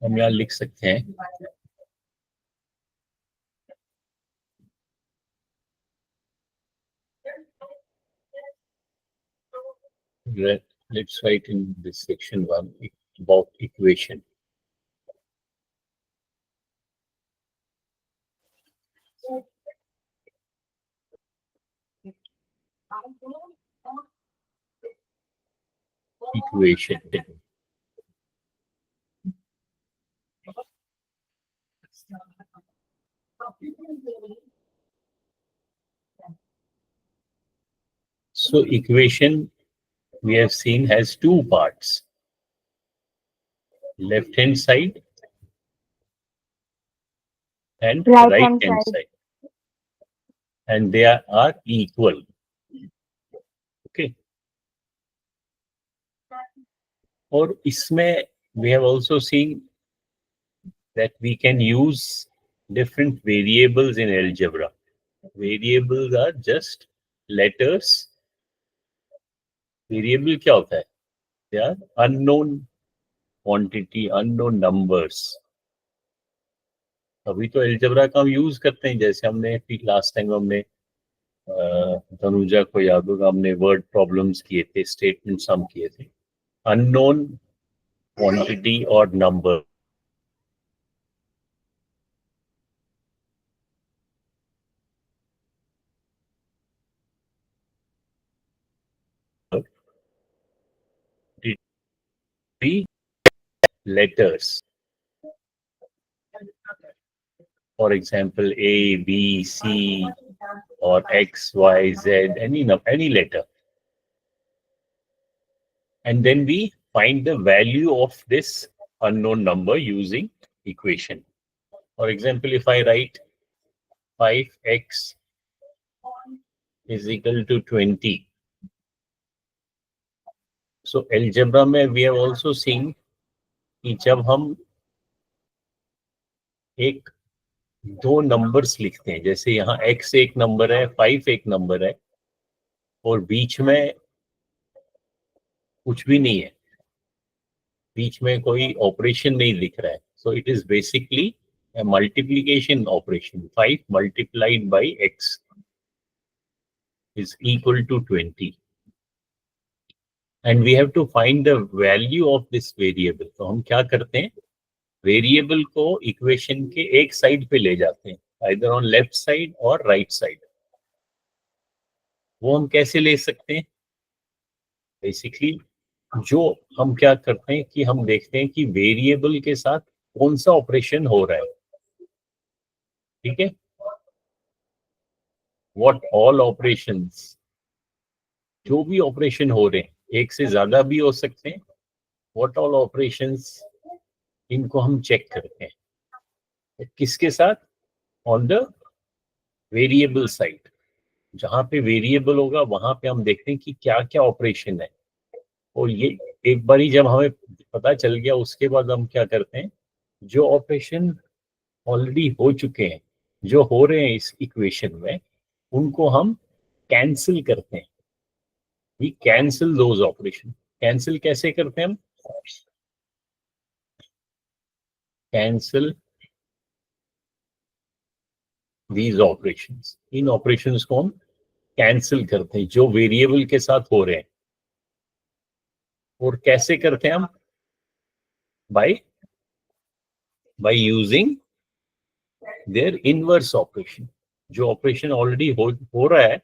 हम यहाँ लिख सकते हैं let's write in this section 1 about equation. Equation. So equation we have seen has two parts, left hand side and right hand side, and they are equal. Okay. और इसमें we have also seen that we can use different variables in algebra. Variables are just letters. Variable क्या होता है? They are unknown quantity, unknown numbers. अभी तो algebra का हम use करते हैं, जैसे हमने लास्ट टाइम हमने तनुजा को याद होगा, हमने वर्ड प्रॉब्लम्स किए थे, स्टेटमेंट सम किए थे. अननोन क्वांटिटी और number. Letters. For example, A, B, C, or X, Y, Z, any letter. And then we find the value of this unknown number using equation. For example, if I write 5x is equal to 20. So algebra में we have also seen कि जब हम एक दो numbers लिखते हैं, जैसे यहाँ x एक नंबर है, 5 एक नंबर है, और बीच में कुछ भी नहीं है, बीच में कोई ऑपरेशन नहीं दिख रहा है. So it is basically a multiplication operation. 5 multiplied by x is equal to 20. And we have to find the value of this variable. तो हम क्या करते हैं, वेरिएबल को इक्वेशन के एक साइड पे ले जाते हैं, either on left side or right side. वो हम कैसे ले सकते हैं? बेसिकली जो हम क्या करते हैं कि हम देखते हैं कि वेरिएबल के साथ कौन सा ऑपरेशन हो रहा है. ठीक है, व्हाट ऑल ऑपरेशंस, जो भी ऑपरेशन हो रहे हैं, एक से ज्यादा भी हो सकते हैं, व्हाट ऑल ऑपरेशंस, इनको हम चेक करते हैं. किसके साथ? On the variable side. जहां पे वेरिएबल होगा वहां पे हम देखते हैं कि क्या क्या ऑपरेशन है. और ये एक बारी जब हमें पता चल गया, उसके बाद हम क्या करते हैं, जो ऑपरेशन ऑलरेडी हो चुके हैं, जो हो रहे हैं इस इक्वेशन में, उनको हम कैंसिल करते हैं. We cancel those operation. Cancel कैसे करते हैं हम? Cancel these operations. इन ऑपरेशंस को हम कैंसिल करते हैं जो वेरिएबल के साथ हो रहे हैं. और कैसे करते हैं हम? By using their inverse operation. जो ऑपरेशन ऑलरेडी हो रहा है,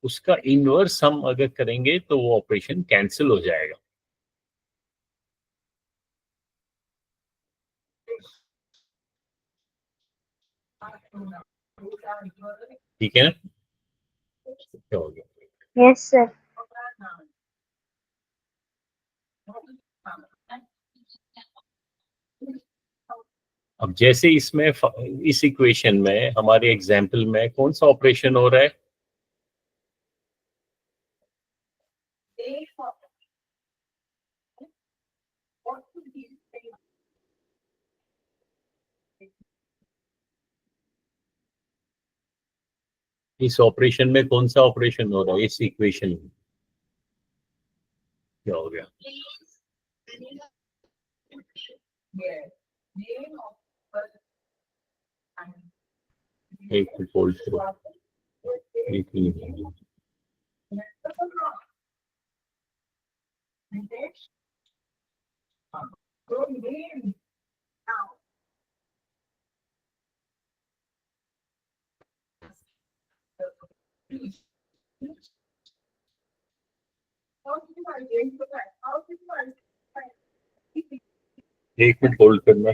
उसका इनवर्स हम अगर करेंगे तो वो ऑपरेशन कैंसिल हो जाएगा. ठीक है ना? क्या हो गया? Yes sir. अब जैसे इसमें इस इक्वेशन में हमारे एग्जाम्पल में कौन सा ऑपरेशन हो रहा है? इस ऑपरेशन में कौन सा ऑपरेशन हो रहा है इस इक्वेशन में? क्या हो गया? एक होल्ड करो, एक मिनट। एक मिनट होल्ड करना।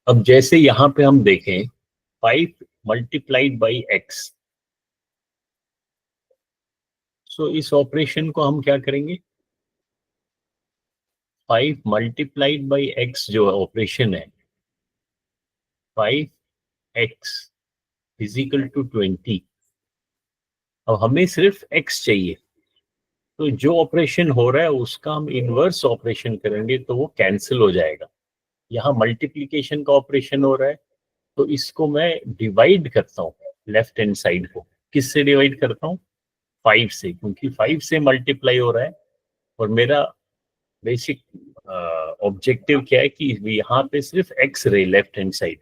अब जैसे यहाँ पे हम देखें 5 मल्टीप्लाइड बाई x, सो इस ऑपरेशन को हम क्या करेंगे, 5 मल्टीप्लाइड बाई x जो ऑपरेशन है, 5x इज इक्वल टू 20। अब हमें सिर्फ x चाहिए, तो जो ऑपरेशन हो रहा है उसका हम इनवर्स ऑपरेशन करेंगे तो वो कैंसिल हो जाएगा। यहाँ मल्टीप्लिकेशन का ऑपरेशन हो रहा है, तो इसको मैं डिवाइड करता हूँ लेफ्ट हैंड साइड को। किससे डिवाइड करता हूँ? 5 से, क्योंकि 5 से मल्टीप्लाई हो रहा है और मेरा बेसिक ऑब्जेक्टिव क्या है कि यहाँ पे सिर्फ x रहे लेफ्ट हैंड साइड।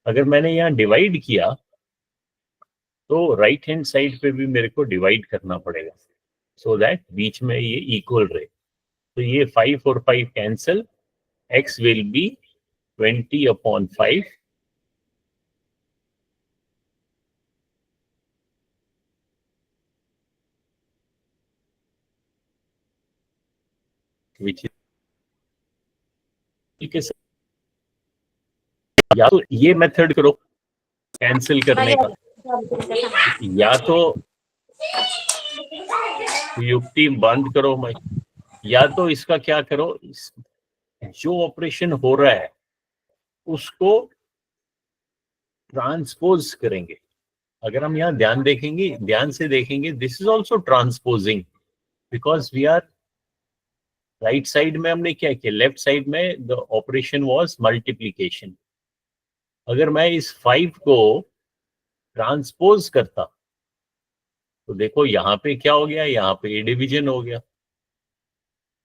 अगर मैंने यहाँ डिवाइड किया तो राइट हैंड साइड पे भी मेरे को डिवाइड करना पड़ेगा, सो दैट बीच में ये इक्वल रहे। तो ये 5 और 5 cancel, x will be 20/5 which is, या तो ये मेथड करो कैंसिल करने का, या तो युक्ति बंद करो मैं, या तो इसका क्या करो, जो ऑपरेशन हो रहा है उसको ट्रांसपोज करेंगे। अगर हम यहाँ ध्यान से देखेंगे, this is also transposing, because we are right side में हमने क्या किया, लेफ्ट साइड में द ऑपरेशन वाज मल्टीप्लिकेशन। अगर मैं इस 5 को ट्रांसपोज करता तो देखो यहाँ पे क्या हो गया, यहाँ पे डिवीजन हो गया।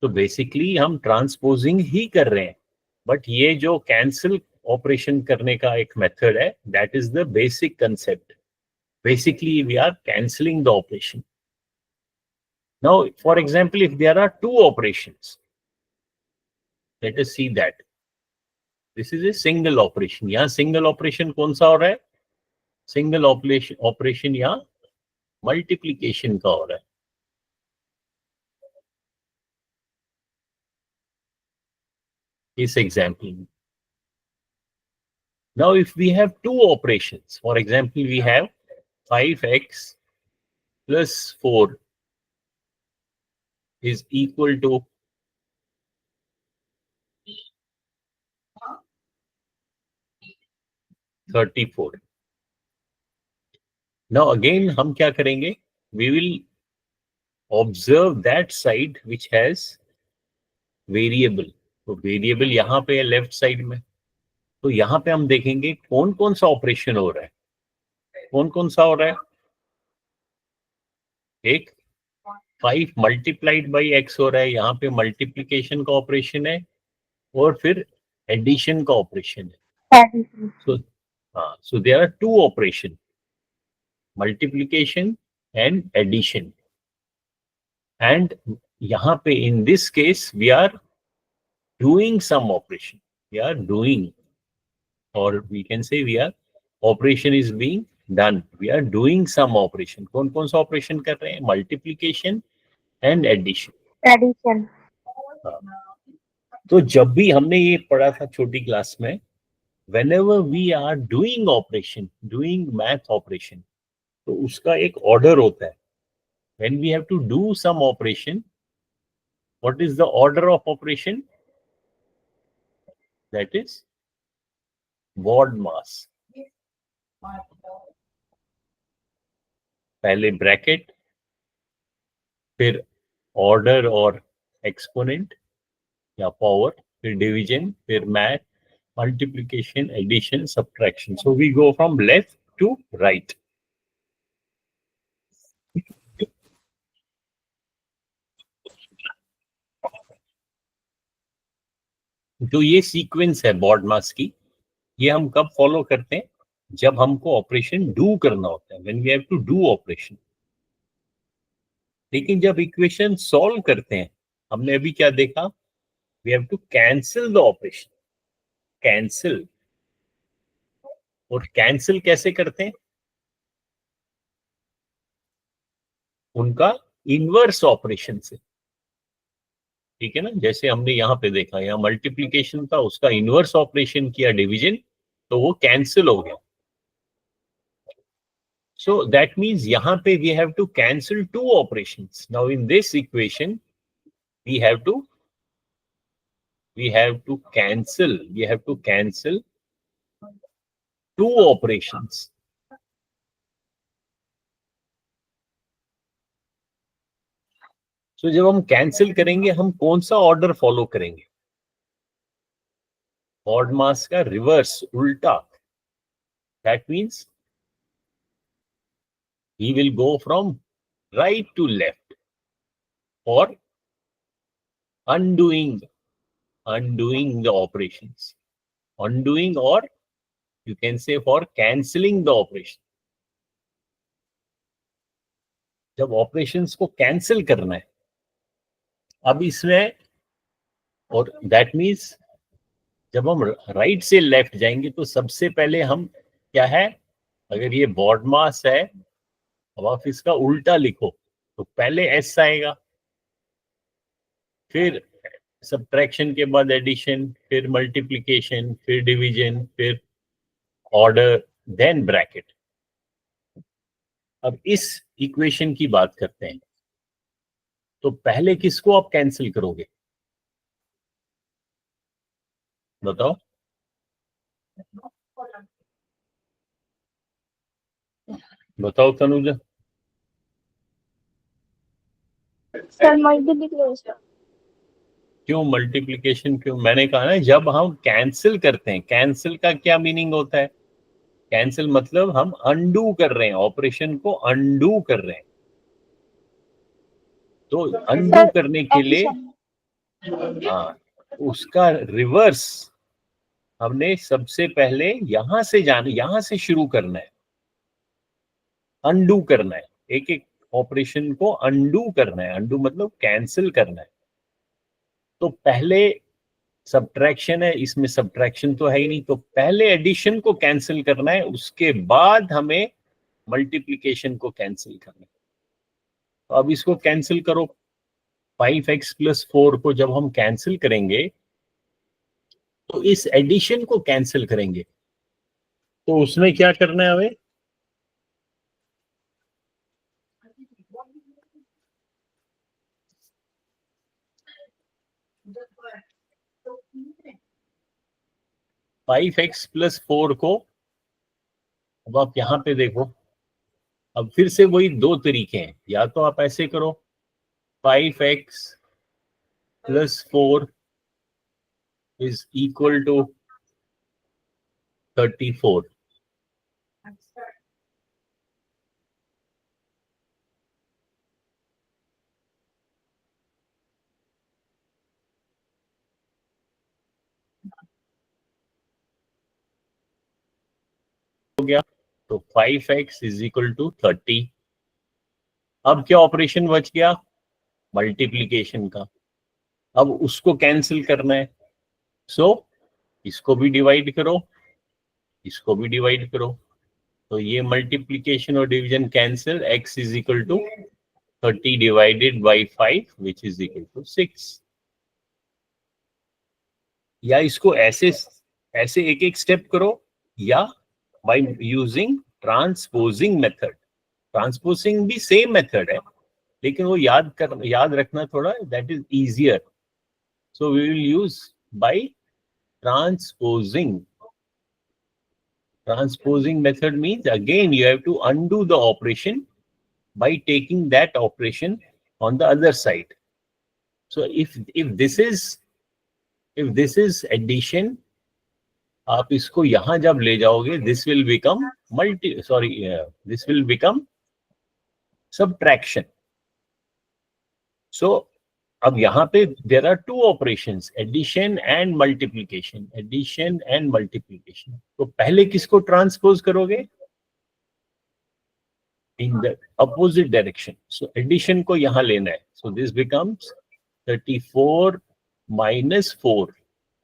तो बेसिकली हम ट्रांसपोजिंग ही कर रहे हैं, बट ये जो कैंसिल ऑपरेशन करने का एक मेथड है, that is the basic concept. Basically we are cancelling the operation. Now for example, if there are 2 operations, let us see that this is a single operation. यहाँ single operation कौन सा हो रहा है? सिंगल ऑपरेशन यहाँ multiplication का हो रहा है। इस एग्जाम्पल में, now if we have 2 operations, for example we have 5x plus 4 is equal to 34. Now again हम क्या करेंगे, we will observe that side which has variable। तो वेरिएबल यहाँ पे है लेफ्ट साइड में, तो यहाँ पे हम देखेंगे कौन कौन सा ऑपरेशन हो रहा है। कौन कौन सा हो रहा है? एक 5 मल्टीप्लाइड बाई x हो रहा है, यहाँ पे मल्टीप्लिकेशन का ऑपरेशन है, और फिर एडिशन का ऑपरेशन है। So there are 2 operation, multiplication and addition. And यहाँ पे in this case we are doing some operation, we are doing, और we can say we are operation is being done, we are doing some operation. कौन कौन सा operation कर रहे हैं? Multiplication and addition. तो जब भी हमने ये पढ़ा था छोटी क्लास में, whenever we are doing operation, doing math operation, तो उसका एक ऑर्डर होता है। when we have to do some operation, what is the order of operation? That is word mass। पहले ब्रैकेट, फिर ऑर्डर और एक्सपोनेंट या पावर, फिर डिवीजन, फिर math, multiplication, addition, subtraction. So we go from left to right. जो ये sequence है BODMAS की, ये हम कब फॉलो करते हैं? जब हमको ऑपरेशन डू करना होता है, when we have to do operation. लेकिन जब इक्वेशन सॉल्व करते हैं, हमने अभी क्या देखा? We have to cancel the operation. Cancel. और कैंसिल कैसे करते हैं? उनका इनवर्स ऑपरेशन से. ठीक है ना? जैसे हमने यहाँ पे देखा, यहाँ मल्टीप्लिकेशन था, उसका इनवर्स ऑपरेशन किया डिवीजन, तो वो कैंसिल हो गया. So that means यहाँ पे we have to cancel two operations. Now in this equation we have to cancel two operations. So जब हम कैंसिल करेंगे, हम कौन सा ऑर्डर फॉलो करेंगे? BODMAS का रिवर्स, उल्टा. That means we will go from right to left for undoing the operations. Undoing, or you can say for cancelling the operation. जब ऑपरेशंस को कैंसिल करना है, अब इसमें, और दैट मीन्स जब हम राइट से लेफ्ट जाएंगे तो सबसे पहले हम क्या है, अगर ये BODMAS है, अब आप इसका उल्टा लिखो तो पहले एस आएगा, फिर सब्ट्रैक्शन के बाद एडिशन, फिर मल्टीप्लिकेशन, फिर डिवीजन, फिर ऑर्डर, देन ब्रैकेट. अब इस इक्वेशन की बात करते हैं, तो पहले किसको आप कैंसिल करोगे? बताओ. बताओ तनुजा. Sir multiplication. क्यों मल्टीप्लिकेशन? क्यों? मैंने कहा ना, जब हम कैंसिल करते हैं, कैंसिल का क्या मीनिंग होता है? कैंसिल मतलब हम अनडू कर रहे हैं, ऑपरेशन को अनडू कर रहे हैं. तो अनडू करने के लिए हाँ, उसका रिवर्स हमने सबसे पहले यहां से यहां से शुरू करना है, अनडू करना है. एक एक ऑपरेशन को अनडू करना है. अनडू मतलब कैंसिल करना है. तो पहले सब्ट्रैक्शन है, इसमें सब्ट्रैक्शन तो है ही नहीं, तो पहले एडिशन को कैंसिल करना है, उसके बाद हमें मल्टीप्लिकेशन को कैंसिल करना है. तो अब इसको कैंसिल करो. 5x + 4 को जब हम कैंसिल करेंगे तो इस एडिशन को कैंसिल करेंगे. तो उसमें क्या करना है हमें? फाइव एक्स + 4 को, अब आप यहां पे देखो, अब फिर से वही दो तरीके हैं. या तो आप ऐसे करो, 5x + 4 is equal to 34. हो गया. तो 5x is equal to 30. अब क्या ऑपरेशन बच गया? मल्टीप्लिकेशन का. अब उसको कैंसिल करना है. सो इसको भी डिवाइड करो, इसको भी डिवाइड करो. तो ये मल्टीप्लिकेशन और division cancel. x is equal to 30 divided by 5 which is equal to 6. या इसको ऐसे ऐसे एक एक स्टेप करो, या by using transposing method. Transposing भी सेम मेथड है, लेकिन वो याद रखना थोड़ा, that is easier. So we will use by transposing. Transposing method means again you have to undo the operation by taking that operation on the other side. So if this is addition, आप इसको यहां जब ले जाओगे, this will become subtraction. So अब यहाँ पे there are two operations, addition and multiplication. तो पहले किसको ट्रांसपोज करोगे? In the opposite direction. So addition को यहाँ लेना है. So this becomes 34 minus 4.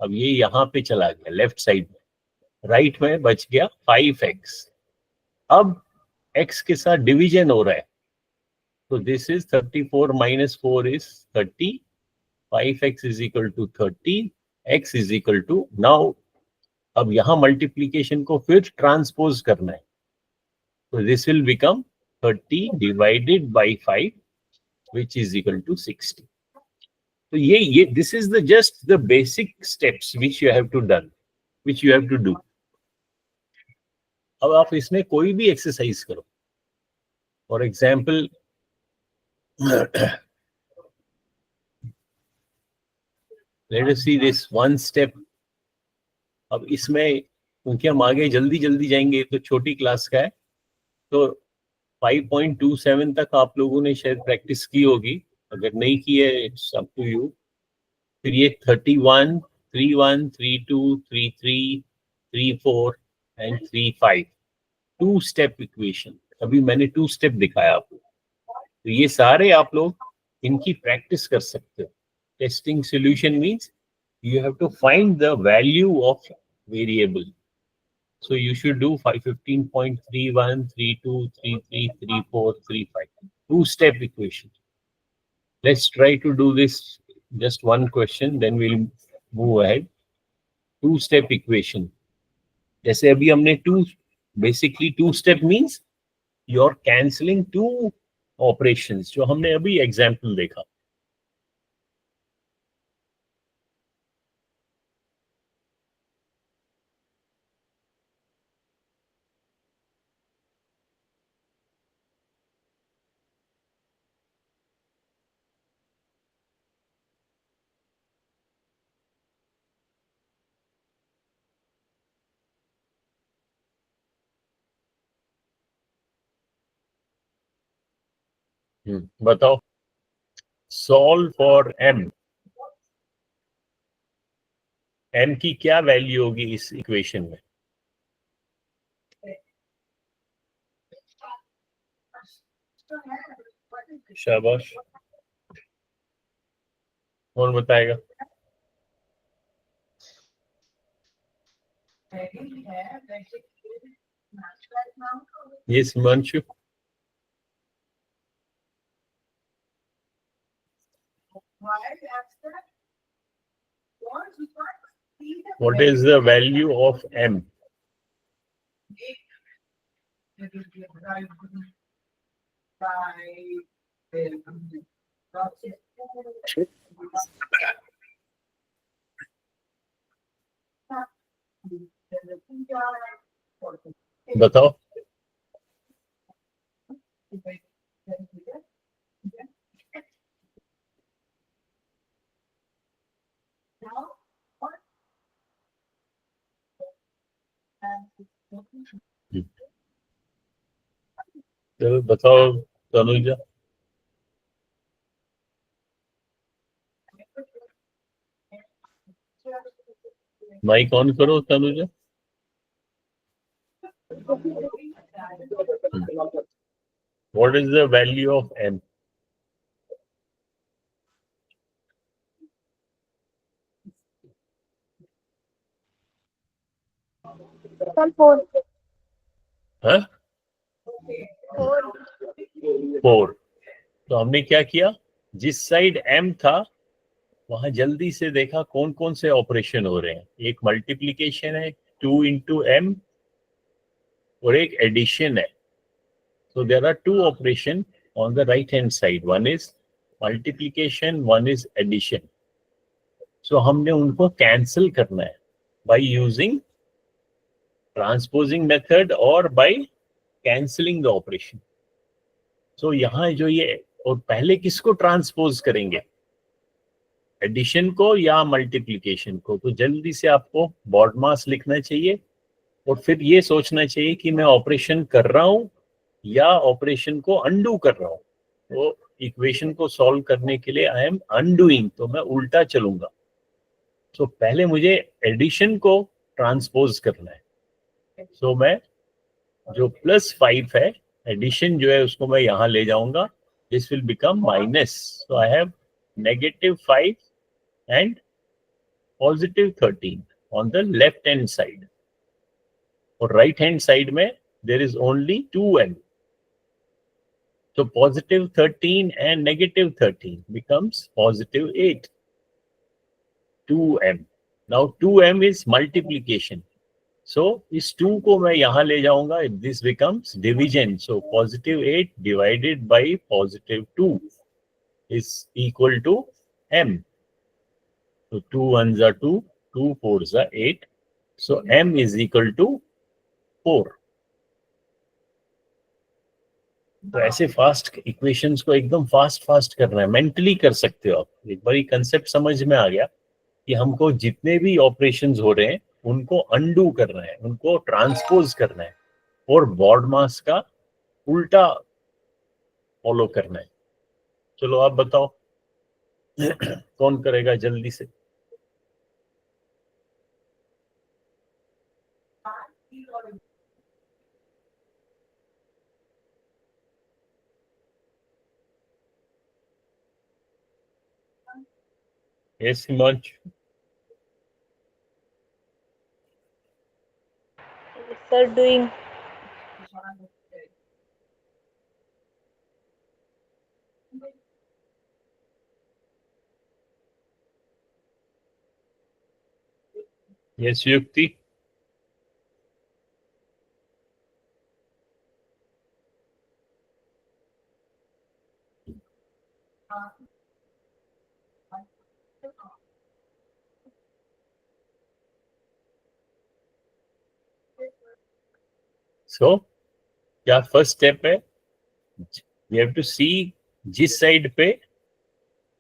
अब ये यहाँ पे चला गया लेफ्ट साइड में, राइट में बच गया 5x. अब x के साथ डिवीजन हो रहा है, तो this is 34 minus 4 is 30. 5x is equal to 30. x is equal to, now अब यहाँ मल्टीप्लीकेशन को फिर ट्रांसपोज करना है, तो this will become 30 divided by 5 which is equal to 60. तो ये this is the just the basic steps which you have to do. अब आप इसमें कोई भी एक्सरसाइज करो. For example let us see this one step. अब इसमें क्योंकि हम आगे जल्दी जाएंगे, तो छोटी क्लास का है, तो 5.27 तक आप लोगों ने शायद प्रैक्टिस की होगी. अगर नहीं की है, इट्स अप टू यू. फिर ये 31, 31, 32, 33, 34 एंड 35 टू स्टेप इक्वेशन. अभी मैंने 2 स्टेप दिखाया आपको, तो ये सारे आप लोग इनकी प्रैक्टिस कर सकते हो. Testing solution means you have to find the value of variable. So you should do 15.31, 32, 33, 34, 35. 2-step equation. Let's try to do this. Just one question, then we'll move ahead. 2-step equation. जैसे अभी हमने basically 2-step means you're cancelling 2 operations, जो हमने अभी example देखा. बताओ. Solve for m. m की क्या वैल्यू होगी इस इक्वेशन में? शाबाश, कौन बताएगा? Yes, Himanshu. What is the value of m? बताओ. चलो बताओ तनुजा. माइक ऑन करो Tanuja. What is the value of m? Sir, 4. हाँ? 4. 4. तो हमने क्या किया, जिस साइड m था वहां जल्दी से देखा कौन कौन से ऑपरेशन हो रहे हैं. एक मल्टीप्लिकेशन है 2 into m और एक एडिशन है. So there are 2 operations on the right hand side. One is multiplication, one is addition. So हमने उनको कैंसिल करना है by using transposing method or by cancelling the operation. So यहाँ जो ये, और पहले किसको ट्रांसपोज करेंगे? एडिशन को या मल्टीप्लिकेशन को, तो जल्दी से आपको बॉड मास लिखना चाहिए और फिर ये सोचना चाहिए कि मैं ऑपरेशन कर रहा हूं या ऑपरेशन को अनडू कर रहा हूं। तो इक्वेशन को सॉल्व करने के लिए आई एम अनडूइंग, तो मैं उल्टा चलूंगा। तो पहले मुझे एडिशन को ट्रांसपोज करना है। सो मैं जो +5 है, एडिशन जो है उसको मैं यहां ले जाऊंगा, this will become minus. So I have -5 and +13 on the left hand side. और right hand side में there is only 2m. So +13 and -13 becomes +8. 2m. Now 2m is multiplication. So इस 2 को मैं यहाँ ले जाऊंगा, this becomes division. So +8 divided by +2 is equal to m. So 2 1s are 2, 2 4s are 8. So m is equal to 4. तो ऐसे fast equations को एकदम फास्ट करना है, मेंटली कर सकते हो आप। एक बार ये कंसेप्ट समझ में आ गया कि हमको जितने भी ऑपरेशंस हो रहे हैं उनको अनडू करना है, उनको ट्रांसपोज करना है और बॉड मास का उल्टा फॉलो करना है। चलो आप बताओ कौन करेगा जल्दी से। Yes, Himansh. Sir, doing. Yes, Yukti. So क्या फर्स्ट स्टेप है, you have to see जिस साइड पे,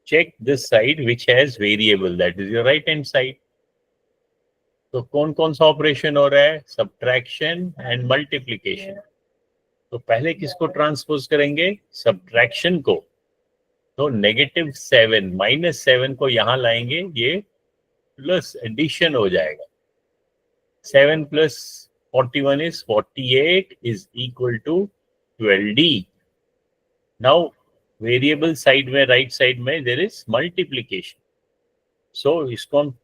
check this side which has variable, that is your right hand side. तो कौन कौन सा ऑपरेशन हो रहा है, सब्ट्रैक्शन एंड मल्टीप्लिकेशन। तो पहले किसको ट्रांसपोज करेंगे, सब्ट्रैक्शन को। तो -7 -7 को यहां लाएंगे, ये प्लस एडिशन हो जाएगा। 7 + 41 is 48 is equal to 12d. Now variable side में, राइट साइड में देयर इज मल्टीप्लिकेशन। सो इसको हम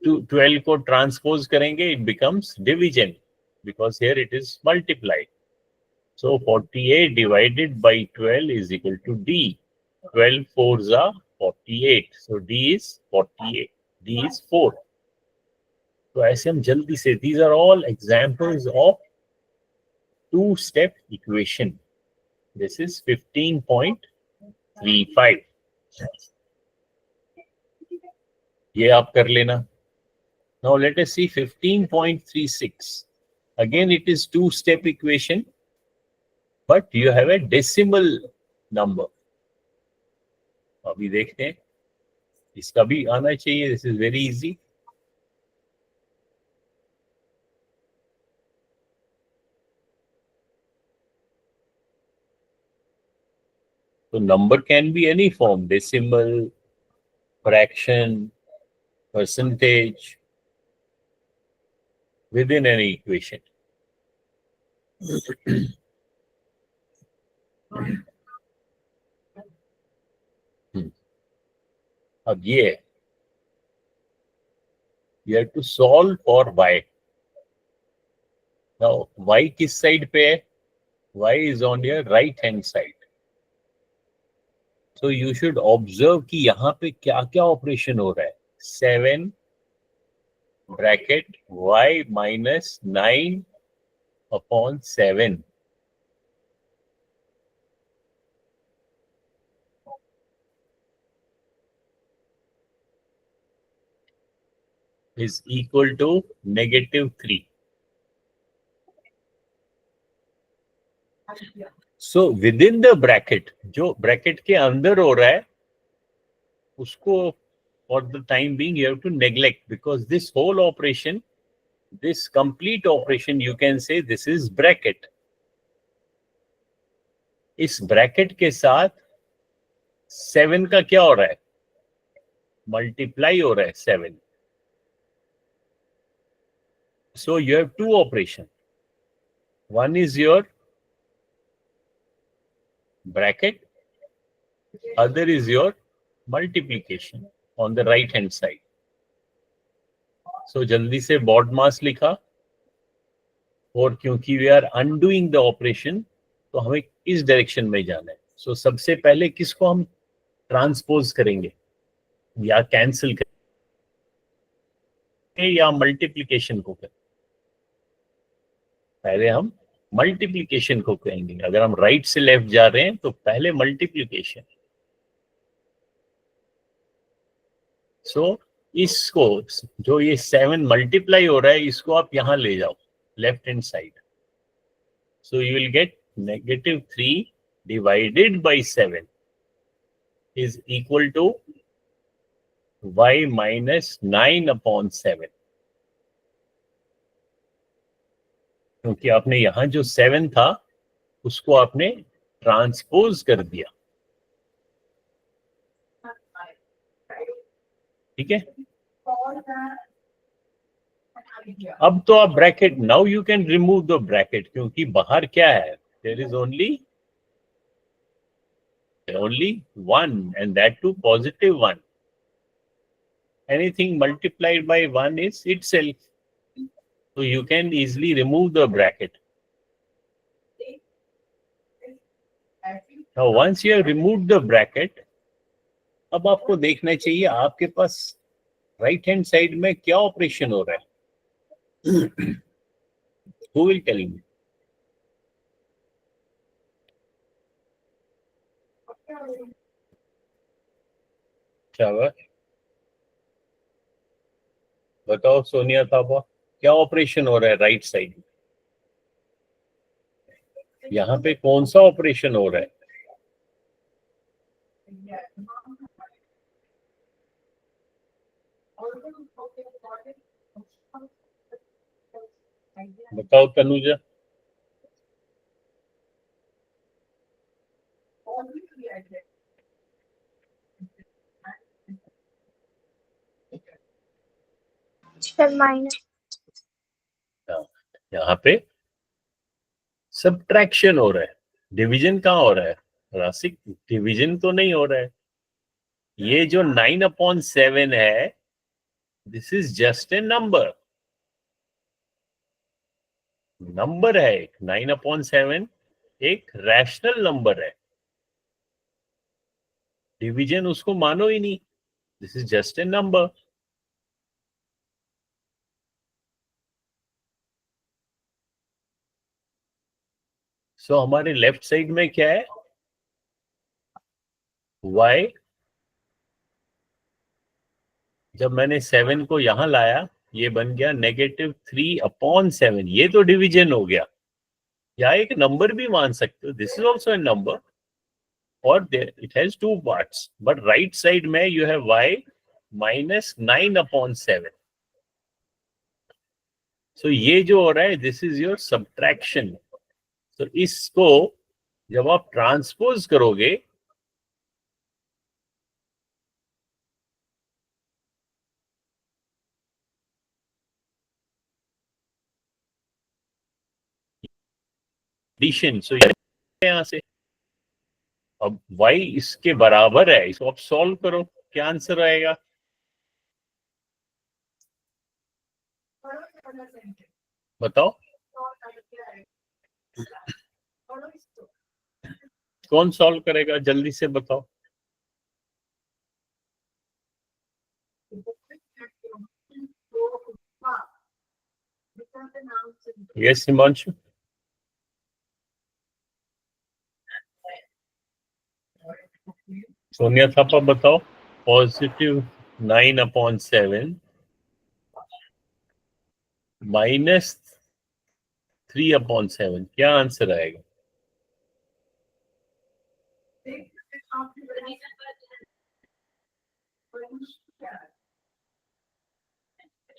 12 को ट्रांसपोज करेंगे, it becomes division because here it is multiplied. So 48 divided by 12 is equal to d. 12 4s are 48. So d is 48. d is 4. तो ऐसे हम जल्दी से, these are all examples of two-step equation. This is 15.35. ये आप कर लेना। Now let us see 15.36. Again it is two-step equation, but you have a decimal number. अभी देखते हैं, इसका भी आना चाहिए। This is very easy. So number can be any form, decimal, fraction, percentage, within any equation. अब ये है, you have to solve for y. Now y किस साइड पे है, y is on your right hand side. So you should observe कि यहाँ पे क्या क्या ऑपरेशन हो रहा है। 7 bracket y - 9/7 is equal to -3. So within the bracket, जो ब्रैकेट के अंदर हो रहा है उसको for the time being you have to neglect, because this whole operation, this complete operation, you can say this is bracket. इस bracket के साथ 7 का क्या हो रहा है, मल्टीप्लाई हो रहा है 7. So you have two operations. One is your bracket, other is your multiplication on the right hand side. So जल्दी से बॉड मास लिखा, और क्योंकि we are undoing the operation तो हमें इस डायरेक्शन में जाना है. सो सबसे पहले किसको हम ट्रांसपोज करेंगे या कैंसिल करेंगे या मल्टीप्लिकेशन को करेंगे? पहले हम मल्टीप्लिकेशन को करेंगे. अगर हम राइट से लेफ्ट जा रहे हैं तो पहले मल्टीप्लिकेशन. सो इसको, जो ये 7 मल्टीप्लाई हो रहा है, इसको आप यहां ले जाओ left hand side. So you will get -3 divided by 7 is equal to y minus 9/7. क्योंकि आपने यहां जो 7 था उसको आपने ट्रांसपोज कर दिया. ठीक है, अब तो आप bracket, now you can remove the bracket, क्योंकि बाहर क्या है, there is only 1 and that too positive 1. Anything multiplied by 1 is itself, so you can easily remove the bracket. Now once you have removed the bracket, अब आपको देखना चाहिए आपके पास right hand side में क्या ऑपरेशन हो रहा है. Who will tell me? शाबाश, बताओ सोनिया थापा, क्या ऑपरेशन हो रहा है राइट साइड में? यहाँ पे कौन सा ऑपरेशन हो रहा है? बताओ तनुजा. माइनस. यहाँ पे सब्ट्रैक्शन हो रहा है, डिवीजन कहाँ हो रहा है? राशिक, डिवीजन तो नहीं हो रहा है. ये जो 9/7 है, this is just a number. Number है एक, 9/7 एक रैशनल नंबर है. डिवीजन उसको मानो ही नहीं, this is just a number. So हमारे लेफ्ट साइड में क्या है? y. जब मैंने 7 को यहां लाया, ये बन गया -3/7. ये तो डिवीजन हो गया, या एक नंबर भी मान सकते हो, this is also a number, और it has 2 parts. But right side में you have y minus 9/7. So ये जो हो रहा है, दिस इज योर सब्ट्रैक्शन. तो इसको जब आप ट्रांसपोज करोगे, एडिशन, सो यहां से अब y इसके बराबर है, इसको आप सॉल्व करो, क्या आंसर आएगा? बताओ कौन सॉल्व करेगा, जल्दी से बताओ. यस हिमांशु. सोनिया थापा बताओ. +9/7 -3/7, क्या आंसर आएगा?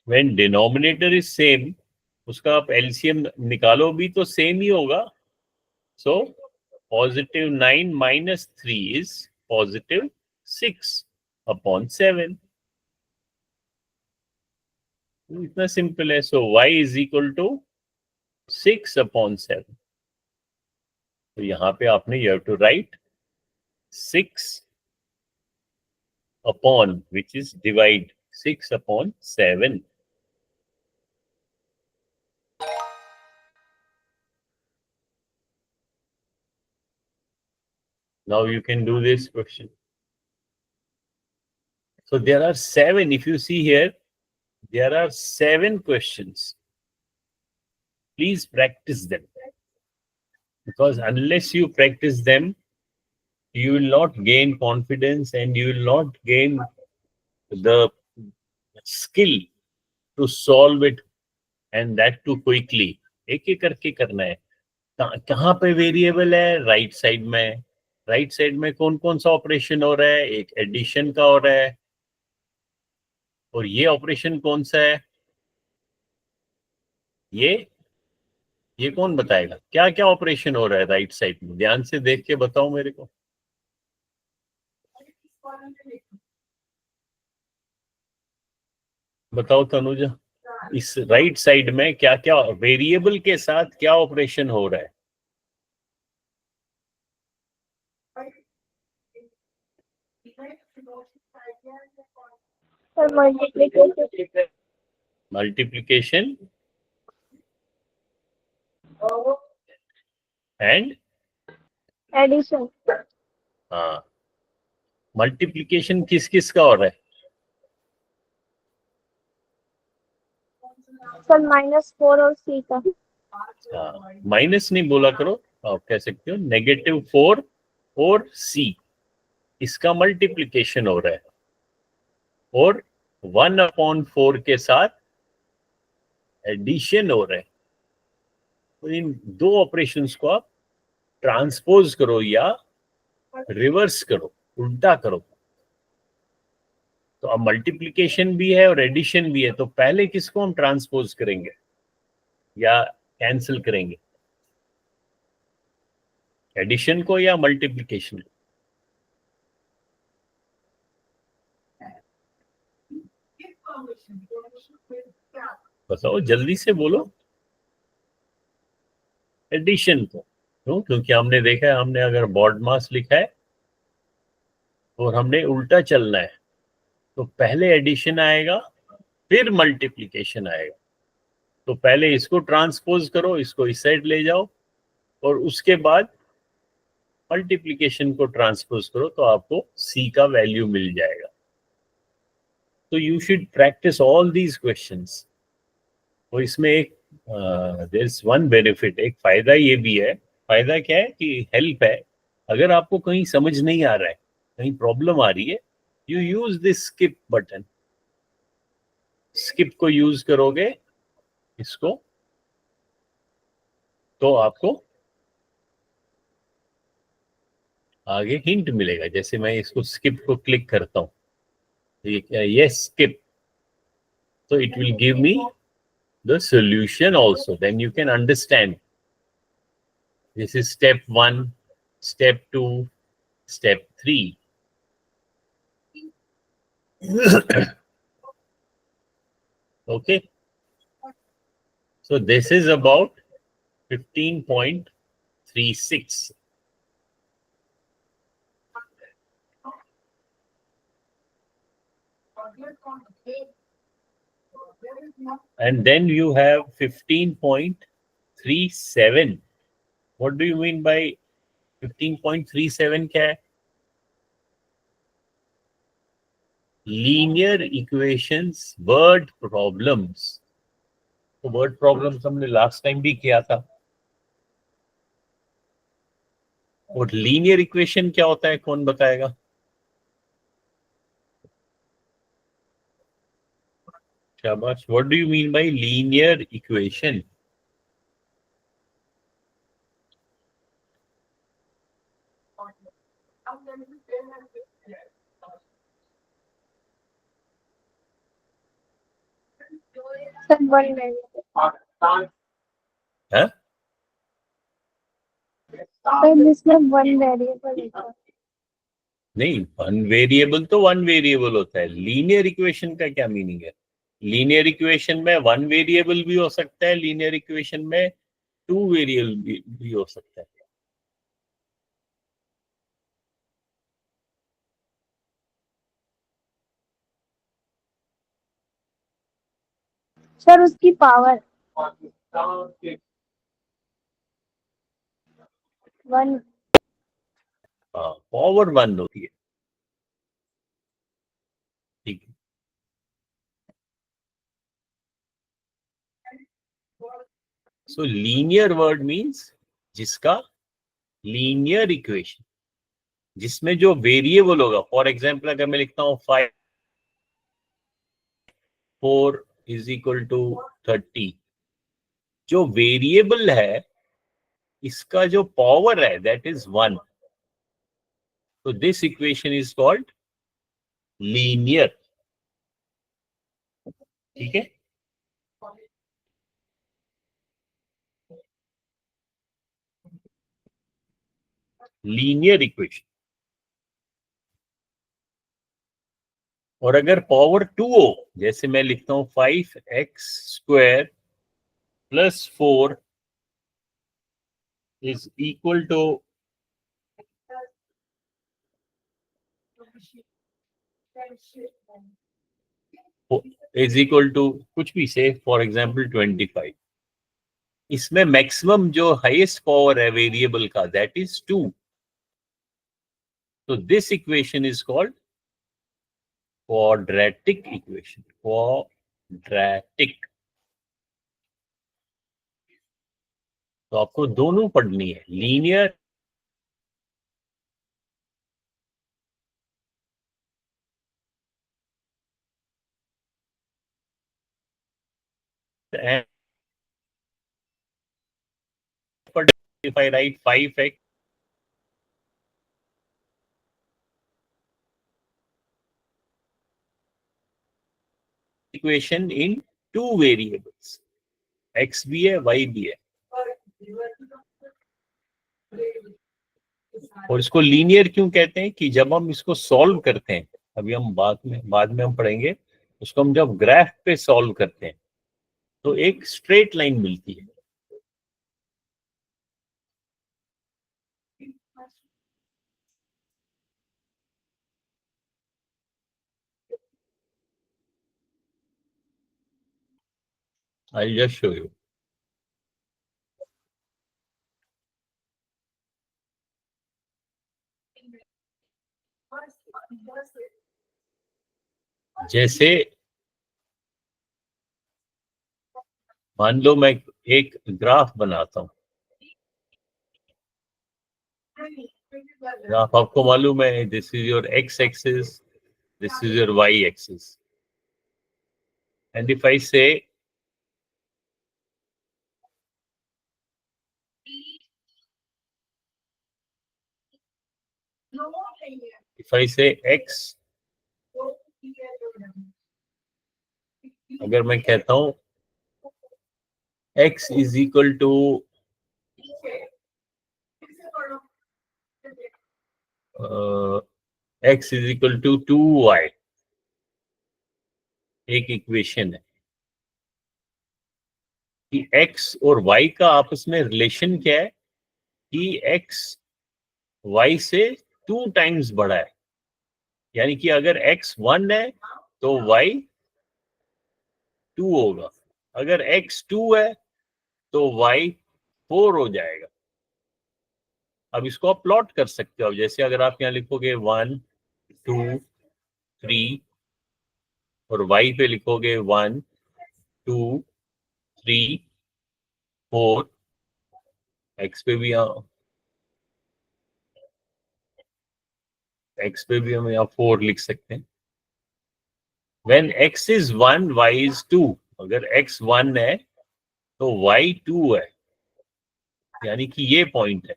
When denominator is same, उसका आप LCM निकालो भी तो सेम ही होगा. So positive 9 minus 3 is positive 6 upon 7. इतना सिंपल है. So y is equal to 6 upon 7. तो यहाँ पे आपने you have to write 6 upon, which is divide 6 upon 7. Now you can do this question. So there are 7. If you see here, there are 7 questions. Please practice them. Because unless you practice them, you will not gain confidence and you will not gain the skill to solve it, and that too quickly. एक एक करके करना है. कहाँ पे variable है? Right side में. Right side में कौन कौन सा ऑपरेशन हो रहा है? एक एडिशन का हो रहा है. और ये ऑपरेशन कौन सा है? ये कौन बताएगा? क्या क्या ऑपरेशन हो रहा है राइट साइड में? ध्यान से देख के बताओ मेरे को. बताओ तनुजा, इस राइट साइड में क्या क्या वेरिएबल के साथ क्या ऑपरेशन हो रहा है? Sir multiplication multiplication and addition. हाँ, मल्टीप्लिकेशन किस किस का हो रहा है? सर -4 और C का. हाँ, माइनस नहीं बोला करो, आप कह सकते हो -4 और C, इसका मल्टीप्लिकेशन हो रहा है. और 1/4 के साथ एडिशन हो रहा है. तो इन दो ऑपरेशंस को आप ट्रांसपोज करो या रिवर्स करो, उल्टा करो. तो अब मल्टीप्लिकेशन भी है और एडिशन भी है, तो पहले किसको हम ट्रांसपोज करेंगे या कैंसिल करेंगे? एडिशन को या मल्टीप्लिकेशन को? बताओ, जल्दी से बोलो. एडिशन को. क्यों? क्योंकि हमने देखा है, हमने अगर बॉड मास लिखा है और हमने उल्टा चलना है, तो पहले एडिशन आएगा फिर मल्टीप्लिकेशन आएगा. तो पहले इसको ट्रांसपोज करो, इसको इस साइड ले जाओ, और उसके बाद मल्टीप्लिकेशन को ट्रांसपोज करो, तो आपको C का वैल्यू मिल जाएगा. तो you should practice all these questions. तो इसमें एक देयर इज वन बेनिफिट, एक फायदा ये भी है. फायदा क्या है कि हेल्प है. अगर आपको कहीं समझ नहीं आ रहा है, कहीं प्रॉब्लम आ रही है, you use this skip button. Skip को यूज करोगे इसको, तो आपको आगे हिंट मिलेगा. जैसे मैं इसको स्किप को क्लिक करता हूँ, yes skip, so it will give me the solution also. Then you can understand. This is step 1, step 2, step 3. Okay. So this is about 15.36. And then you have 15.37. What do you mean by 15.37? क्या है? Linear equations, word problems. तो word problems हमने last time भी किया था. और linear equation क्या होता है, कौन बताएगा? शाबाश. What do you mean by linear equation? Sir, one variable. है? Sir, जिसमें one variable होता है. नहीं, वन वेरिएबल तो वन वेरिएबल होता है. लीनियर इक्वेशन का क्या मीनिंग है? लीनियर इक्वेशन में वन वेरिएबल भी हो सकता है, लीनियर इक्वेशन में टू वेरिएबल भी हो सकता है. सर उसकी पावर 1. हाँ, पावर वन होती है. ठीक है. सो लीनियर वर्ड मीन्स जिसका लीनियर इक्वेशन, जिसमें जो वेरिएबल होगा. फॉर एग्जाम्पल अगर मैं लिखता हूँ 5 4 इज इक्वल टू 30, जो वेरिएबल है इसका जो पावर है दैट इज 1. तो this equation is called linear. ठीक है. Linear equation. और अगर पावर 2 हो, जैसे मैं लिखता हूं 5x² + 4 इज इक्वल टू कुछ भी से, फॉर एग्जाम्पल 25. इसमें मैक्सिमम जो हाईएस्ट पावर है वेरिएबल का दैट इज 2. तो this equation is called quadratic equation. Quadratic. तो आपको दोनों पढ़नी है, linear and if I write 5x equation in two variables, x भी है y भी है, और इसको लीनियर क्यों कहते हैं कि जब हम इसको सॉल्व करते हैं, अभी हम बाद में हम पढ़ेंगे, उसको हम जब ग्राफ पे सॉल्व करते हैं तो एक स्ट्रेट लाइन मिलती है. I'll just show you. जैसे मान लो मैं एक ग्राफ बनाता हूं. ग्राफ आपको मालूम है, this is your x axis, this is your y axis. And if I say x, अगर मैं कहता हूं x is equal to x is equal to 2y, एक इक्वेशन है कि x और y का आपस में रिलेशन क्या है कि x y से 2 टाइम्स बड़ा है. यानी कि अगर x 1 है तो y 2 होगा, अगर x 2 है तो y 4 हो जाएगा. अब इसको आप प्लॉट कर सकते हो. जैसे अगर आप यहाँ लिखोगे 1 2 3 और y पे लिखोगे 1 2 3 4, x पे भी हम यहाँ 4 लिख सकते हैं. When x is 1 y is 2, अगर x 1 है तो y 2 है, यानी कि ये पॉइंट है.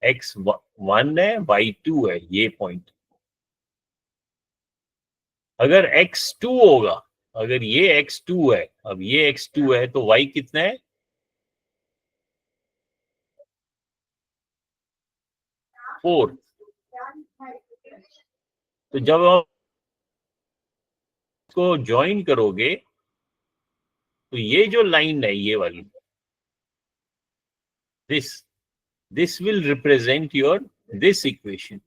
x 1 है y 2 है, ये पॉइंट. अगर x 2 होगा अगर ये x2 है, अब ये x2 है तो y कितना है? 4। तो जब आप इसको ज्वाइन करोगे तो ये जो लाइन है, ये वाली, this will represent your this equation,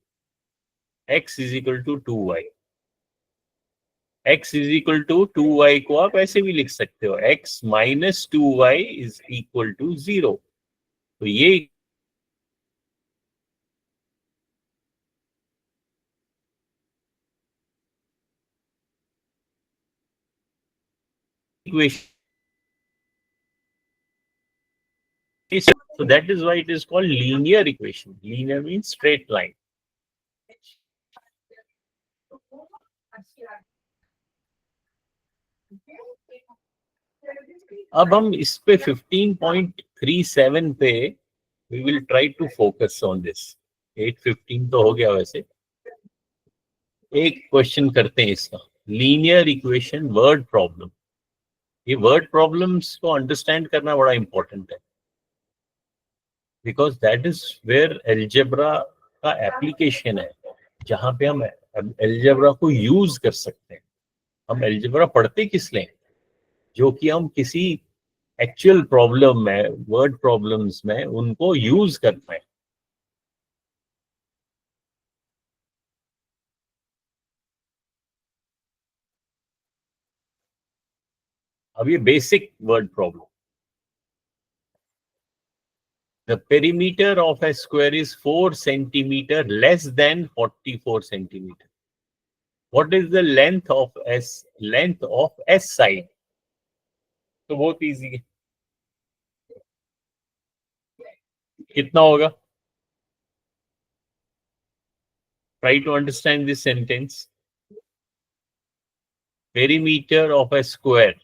x is equal to 2y. x is equal to 2y को आप ऐसे भी लिख सकते हो, x minus 2y is equal to 0. तो ये equation, so that is why it is called linear equation. Linear means straight line. अब हम इस पे 15.37 पे we will try to focus on this. 8:15 तो हो गया वैसे. एक क्वेश्चन करते हैं इसका, लीनियर इक्वेशन वर्ड प्रॉब्लम. ये वर्ड प्रॉब्लम्स को अंडरस्टैंड करना बड़ा इंपॉर्टेंट है, because that is where algebra का एप्लीकेशन है, जहां पे हम अलजेब्रा को यूज कर सकते हैं. हम अलजेब्रा पढ़ते किस लिए? जो कि हम किसी एक्चुअल प्रॉब्लम में, वर्ड प्रॉब्लम्स में उनको यूज कर पाए. अब ये basic word problem. The perimeter of a square is 4 centimeter less than 44 centimeter. What is the length of S side? तो बहुत इजी है. कितना होगा? Try to understand this sentence. Perimeter of a square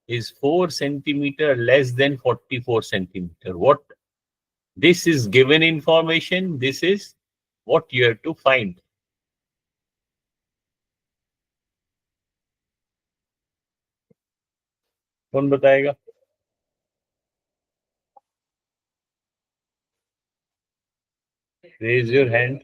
is 4 centimeter less than 44 centimeter. What? This is given information. This is what you have to find. कौन बताएगा? Raise your hand.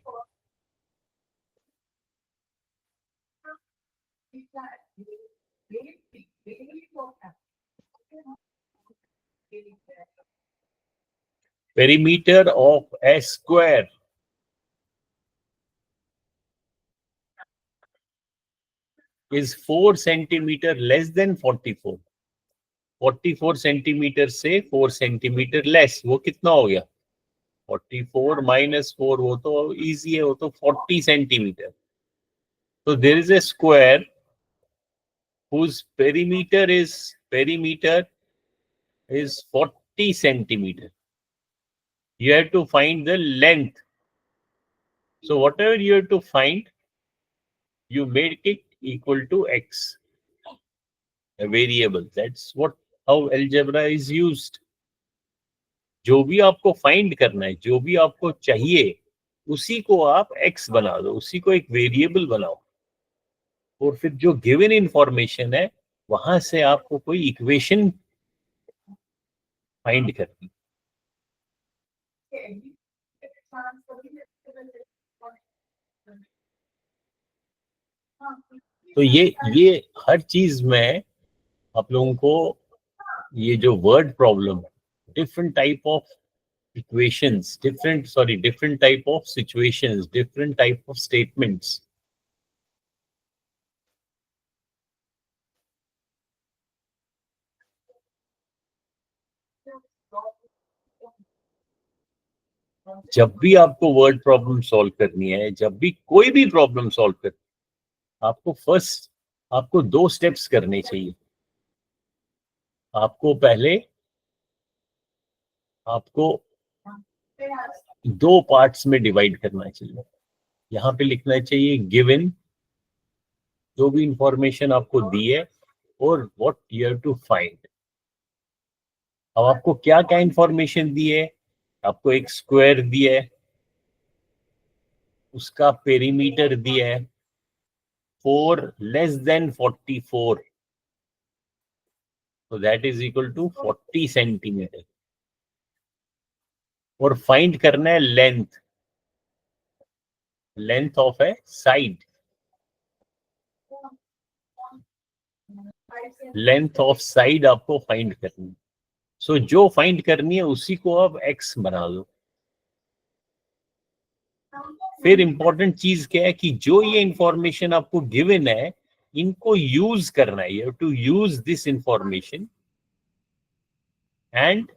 Perimeter of a square is 4 centimeter less than 44. 44 centimetre से 4 centimetre less, वो कितना हो गया? 44 minus 4, वो तो easy है, वो तो 40 सेंटीमीटर. तो there is a square whose perimeter is 40 centimeter. You have to find the length. So whatever you have to find, you make it equal to x, a variable. That's how algebra is used. जो भी आपको find करना है, जो भी आपको चाहिए, उसी को आप x बना दो, उसी को एक वेरिएबल बनाओ, और फिर जो गिवन इंफॉर्मेशन है वहां से आपको कोई इक्वेशन फाइंड करनी. तो ये हर चीज में आप लोगों को ये जो word problem, different type of equations, different type of situations, different type of statements, जब भी आपको वर्ड प्रॉब्लम सॉल्व करनी है, जब भी कोई भी प्रॉब्लम सॉल्व करनी है, आपको 2 स्टेप्स करने चाहिए. आपको 2 पार्ट्स में डिवाइड करना चाहिए. यहाँ पे लिखना चाहिए गिवन, जो भी इंफॉर्मेशन आपको दी है, और what you have to find. अब आपको क्या क्या इंफॉर्मेशन दी है? आपको एक स्क्वायर दिया है, उसका पेरीमीटर दिया है 4 less than 44. So that is equal to 40 centimeter. और फाइंड करना है length of A side, length of side आपको फाइंड करनी है. सो जो फाइंड करनी है उसी को आप x बना दो. फिर इंपॉर्टेंट चीज क्या है कि जो ये इंफॉर्मेशन आपको गिवन है इनको यूज करना है. You have to use this information and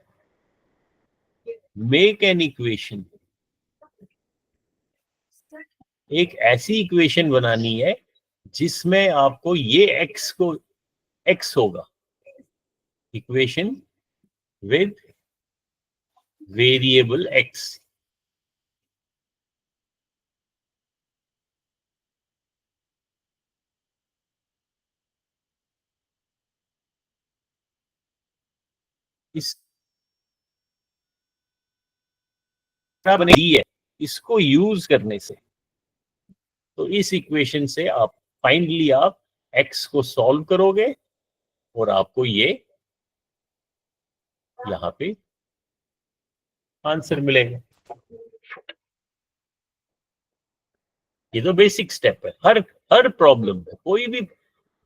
make an equation. एक ऐसी इक्वेशन बनानी है जिसमें आपको ये x को x होगा, इक्वेशन विद वेरिएबल x. इस बनेगी है इसको यूज करने से. तो इस इक्वेशन से आप फाइनली आप x को सॉल्व करोगे और आपको ये यहां पे आंसर मिलेगा. ये तो बेसिक स्टेप है हर प्रॉब्लम में. कोई भी,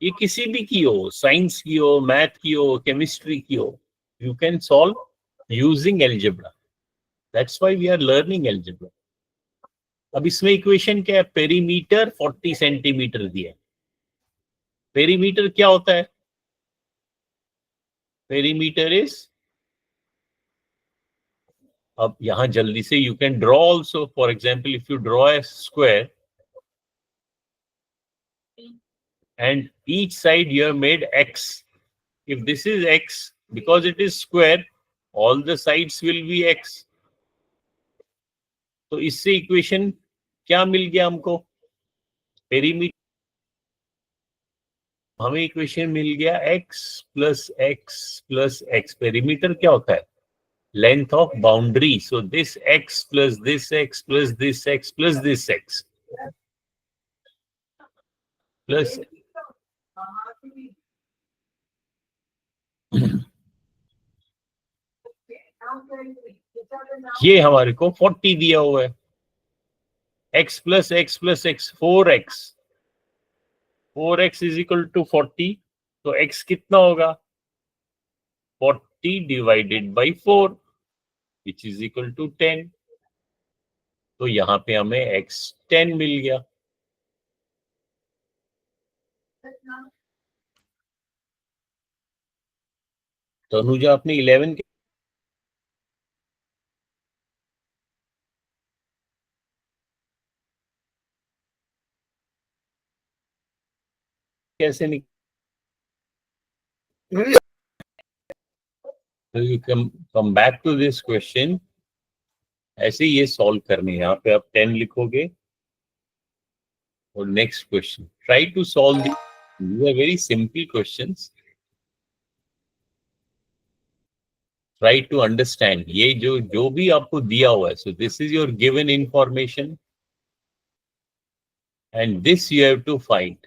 ये किसी भी की हो, साइंस की हो, मैथ की हो, केमिस्ट्री की हो, you can solve using algebra. That's why we are learning algebra. अब इसमें इक्वेशन क्या है? पेरीमीटर 40 सेंटीमीटर दिया है. पेरीमीटर क्या होता है? पेरीमीटर इज, अब यहां जल्दी से you can draw also. For example if you draw a square and each side you have made x. If this is x, because it is square, all the sides will be x. तो इससे equation क्या मिल गया हमको? Perimeter, हमें equation मिल गया x plus x plus x. Perimeter क्या होता है? Length of boundary. So this x plus this x plus this x plus this x plus ये हमारे को 40 दिया हुआ है. x plus x plus x 4x. 4x is equal to 40. तो x कितना होगा? 40 divided by 4 which is equal to 10. तो यहां पे हमें x 10 मिल गया. तो अनुजा आपने 11 कैसे निकल? तो you come back to this question. ऐसे ये सॉल्व करने हैं. यहाँ पे आप 10 लिखोगे और next question try to solve these are very simple questions. Try to understand ये जो भी आपको दिया हुआ है. So this is your given information and this you have to find.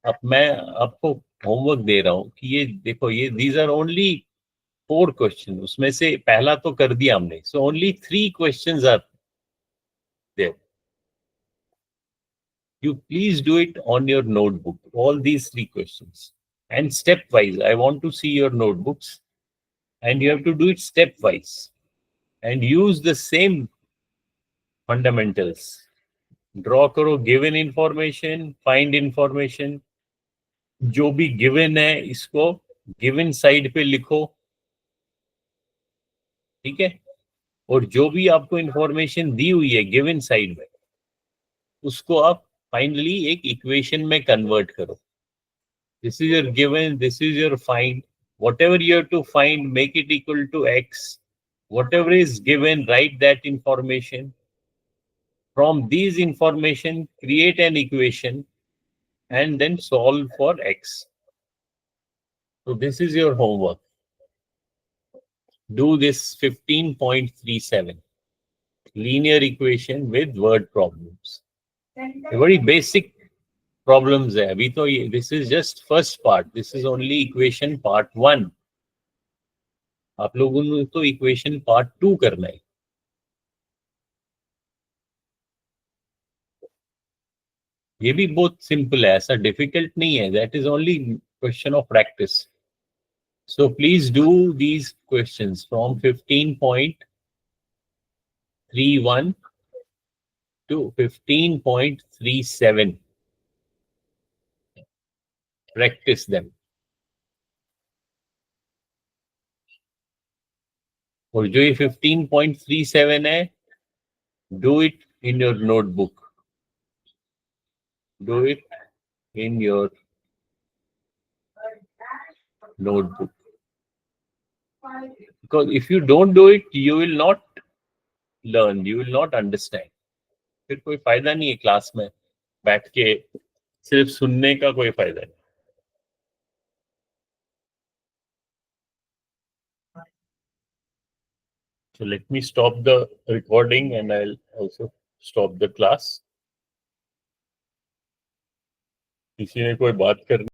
अब मैं आपको होमवर्क दे रहा हूं कि ये देखो, ये दीज आर ओनली 4 क्वेश्चन. उसमें से पहला तो कर दिया हमने. So only 3 questions are there. You please do it on your notebook, all these 3 questions. And stepwise, I want to see your notebooks. And you have to do it stepwise. And use the same fundamentals. Draw करो given information, find information. जो भी given है इसको given side पे लिखो. ठीक है? और जो भी आपको information दी हुई है given side में, उसको आप finally एक equation में convert करो. This is your given, this is your find. Whatever you have to find, make it equal to x. Whatever is given, write that information. From these information, create an equation and then solve for x. So this is your homework. Do this 15.37. Linear equation with word problems. A very basic problems है अभी तो ये this is just first part, this is only equation part 1। आप लोगों ने तो equation part 2 करना है। ये भी बहुत सिंपल है, ऐसा डिफिकल्ट नहीं है, that is only question of practice. So please do these questions from 15.31 to 15.37, practice them। और जो ये 15.37 है, do it in your notebook, do it in your notebook, because if you don't do it you will not learn, you will not understand। फिर कोई फायदा नहीं है class में बैठ के सिर्फ सुनने का, कोई फायदा नहीं। So let me stop the recording and I'll also stop the class। किसी ने कोई बात करनी